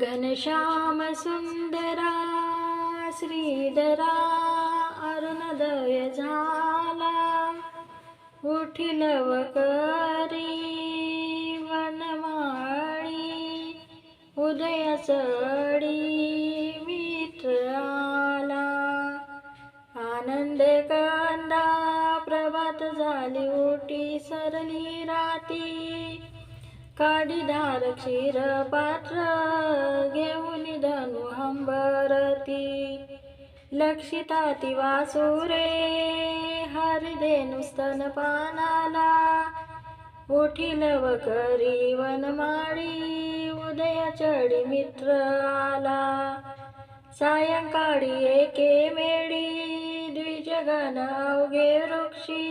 घनश्याम सुंदरा श्रीधरा अरुणोदय झाला, उठिलव करी वनमाळी, उदय चढी मित्र आला. आनंद कंदा प्रभात झाली, उठी सरली राती, काढी धार क्षीर पात्र घेऊन धनु हंबरती. लक्षिताती वासुरे हरिधेनु स्तनपानाला, उठिलव करी वनमाळी, उदय चढी मित्र आला. सायंकाळी एके मेळी द्विजगण अवघे वृक्षी,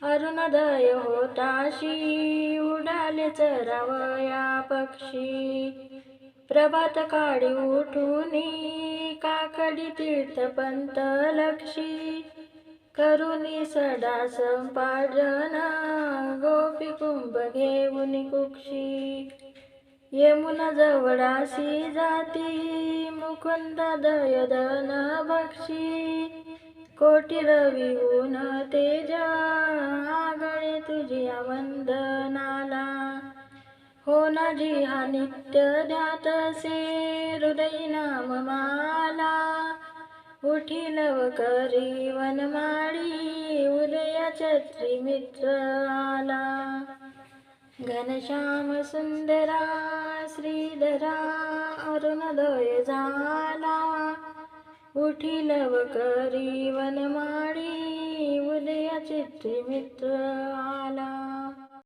अरुणोदय होताशी उडाले चरावया पक्षी. प्रभात काळी उठूनी काकडी तीर्थपंत लक्षी, करुनी सडा संपादन गोपी कुंभ घेऊन कुक्षी. यमुना जवळासी जाती मुकुंद दयधन बक्षी, कोटी रवी ऊन तेज आगळे तुझिया वंदनाला. हो ना जी हा नित्य ध्यातसे हृदयी नाम माला, उठिलव करी वनमाळी, उदय छत्री मित्र आला. घनश्याम सुंदरा श्रीधरा अरुणोदय झाला, उठिलव करी वनमाळी, उदय छत्री मित्र आला.